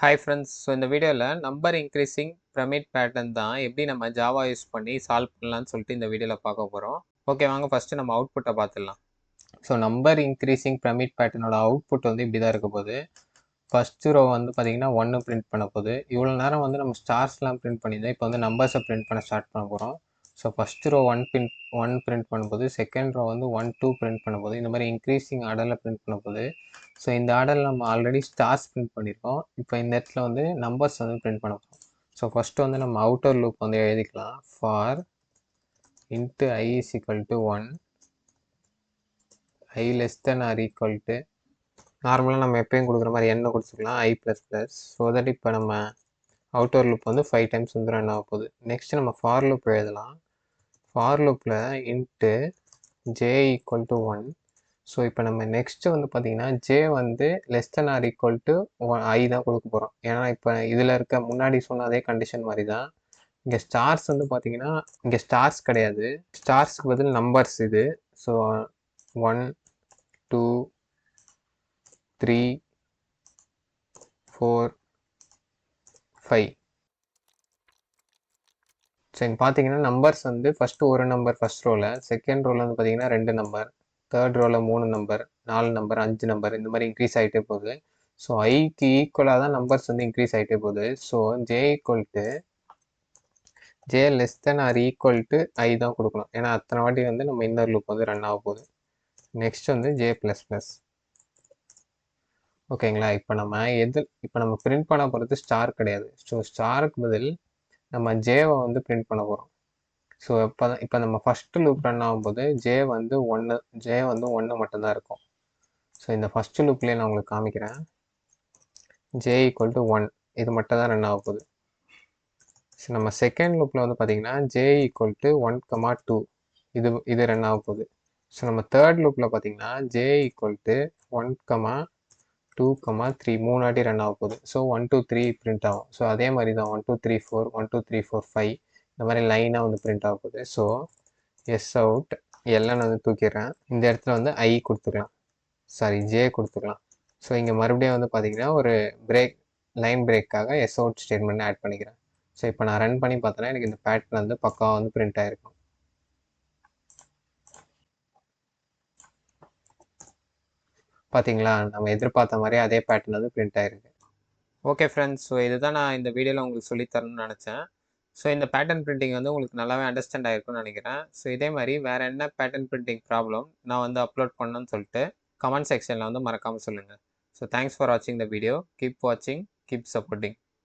Hi friends. So இந்த வீடியோவில் number increasing pyramid pattern தான் எப்படி நம்ம ஜாவா யூஸ் பண்ணி சால்வ் பண்ணலாம்னு சொல்லிட்டு இந்த வீடியோவில் பார்க்க போகிறோம். ஓகே, வாங்க ஃபஸ்ட்டு நம்ம அவுட்புட்டை பார்த்துடலாம். ஸோ நம்பர் இன்க்ரீசிங் பிரமிட் பேட்டர்னோட அவுட்புட் வந்து இப்படி தான் இருக்க போகுது. ஃபஸ்ட்டு ரோ வந்து பார்த்தீங்கன்னா 1 பிரிண்ட் பண்ண போகுது. இவ்வளோ நேரம் வந்து நம்ம ஸ்டார்ஸ்லாம் பிரிண்ட் பண்ணியிருந்தோம். இப்போ வந்து நம்பர்ஸை பிரிண்ட் பண்ண ஸ்டார்ட் பண்ண போகிறோம். ஸோ ஃபஸ்ட்டு ரோ 1 பிரிண்ட் பண்ணும்போது, செகண்ட் ரோ வந்து 1 2 பிரிண்ட் பண்ணும்போது, இந்த மாதிரி இன்க்ரீசிங் ஆர்டரில் பிரிண்ட் பண்ண போகுது. ஸோ இந்த ஆர்டரில் நம்ம ஆல்ரெடி ஸ்டார்ஸ் பிரிண்ட் பண்ணியிருக்கோம். இப்போ இந்த இடத்துல வந்து நம்பர்ஸ் வந்து பிரிண்ட் பண்ண போகிறோம். ஸோ ஃபஸ்ட்டு வந்து நம்ம அவுட்டர் லூப் வந்து எழுதிக்கலாம். For into I is equal to 1, I less than or equal to, நார்மலாக நம்ம எப்பயும் கொடுக்குற மாதிரி என்ன கொடுத்துக்கலாம், I ++. ஸோ தட் இப்போ நம்ம அவுட்டர் லூப் வந்து 5 டைம்ஸ் வந்து ரன் ஆக போகுது. நெக்ஸ்ட் நம்ம ஃபார் லூப் எழுதலாம். ஃபார் லூப்பில் int J equal to 1. So இப்போ நம்ம நெக்ஸ்ட்டு வந்து பார்த்தீங்கன்னா J வந்து less than or equal to I தான் கொடுக்க போகிறோம். ஏன்னா இப்போ இதில் இருக்க முன்னாடி சொன்ன அதே கண்டிஷன் மாதிரி தான் இங்கே ஸ்டார்ஸ் வந்து பார்த்தீங்கன்னா இங்கே ஸ்டார்ஸ் கிடையாது, ஸ்டார்ஸ்க்கு பதில் நம்பர்ஸ் இது. ஸோ 1 2 3 4 5. சரி, பார்த்தீங்கன்னா நம்பர்ஸ் வந்து ஃபஸ்ட்டு ஒரு நம்பர் ஃபஸ்ட் ரோவில், செகண்ட் ரோவில் வந்து பார்த்தீங்கன்னா 2 நம்பர், தேர்ட் ரோவில் 3 நம்பர், 4 நம்பர், 5 நம்பர், இந்த மாதிரி இன்க்ரீஸ் ஆகிட்டே போகுது. ஸோ ஐக்கு ஈக்குவலாக தான் நம்பர்ஸ் வந்து இன்க்ரீஸ் ஆகிட்டே போகுது. So J equal to J less than or equal to I தான் கொடுக்கணும். ஏன்னா அத்தனை வாட்டி வந்து நம்ம இன்னர் லூப் வந்து ரன் ஆக போகுது. நெக்ஸ்ட் வந்து ஜே ப்ளஸ் ப்ளஸ். ஓகேங்களா? இப்போ நம்ம பிரிண்ட் பண்ண போகிறது ஸ்டார் கிடையாது. ஸோ ஸ்டாருக்கு பதில் நம்ம ஜேவை வந்து பிரிண்ட் பண்ண போகிறோம். ஸோ இப்போ நம்ம ஃபஸ்ட்டு லூப் ரன் ஆகும்போது ஜே வந்து 1 மட்டும்தான் இருக்கும். ஸோ இந்த ஃபஸ்ட்டு லூப்லேயே நான் உங்களுக்கு காமிக்கிறேன். ஜே ஈக்குவல் டு 1 இது மட்டும் தான் ரன் ஆக போகுது. ஸோ நம்ம செகண்ட் லூப்பில் வந்து பார்த்தீங்கன்னா ஜே ஈக்குவல் டு 1, 2 இது ரன் ஆக போகுது. ஸோ நம்ம தேர்ட் லூப்பில் பார்த்தீங்கன்னா ஜே ஈக்குவல் டு 1, 2, 3 3 வாட்டி ரன் ஆக போகுது. ஸோ 1 2 3 பிரிண்ட் ஆகும். ஸோ அதே மாதிரி தான் 1 2 3 4 1 2 3 4 5 இந்த மாதிரி லைனாக வந்து பிரிண்ட் ஆக போகுது. ஸோ எஸ் அவுட் எல்லாம் வந்து தூக்கிடுறேன். இந்த இடத்துல வந்து ஐ கொடுத்துக்கலாம், சாரி ஜே கொடுத்துக்கலாம். ஸோ இங்கே மறுபடியும் வந்து பார்த்தீங்கன்னா ஒரு லைன் பிரேக்காக எஸ் அவுட் ஸ்டேட்மெண்ட் ஆட் பண்ணிக்கிறேன். ஸோ இப்போ நான் ரன் பண்ணி பார்த்தேன்னா எனக்கு இந்த பேட்டர்ன் வந்து பக்காவாக வந்து பிரிண்ட் ஆகிருக்கும். பார்த்தீங்களா, நம்ம எதிர்பார்த்த மாதிரி அதே பேட்டர்ன் வந்து பிரிண்ட் ஆகிருக்கு. ஓகே ஃப்ரெண்ட்ஸ், ஸோ இதுதான் நான் இந்த வீடியோவில் உங்களுக்கு சொல்லித்தரணும்னு நினச்சேன். ஸோ இந்த பேட்டர்ன் பிரிண்டிங் வந்து உங்களுக்கு நல்லாவே அண்டர்ஸ்டாண்ட் ஆகிருக்கும்னு நினைக்கிறேன். ஸோ இதே மாதிரி வேறு என்ன பேட்டர்ன் பிரிண்டிங் ப்ராப்ளம் நான் வந்து அப்லோட் பண்ணணும்னு சொல்லிட்டு கமெண்ட் செக்ஷனில் வந்து மறக்காமல் சொல்லுங்கள். ஸோ தேங்க்ஸ் ஃபார் வாட்சிங் த வீடியோ. கீப் வாட்சிங், கீப் சப்போர்ட்டிங்.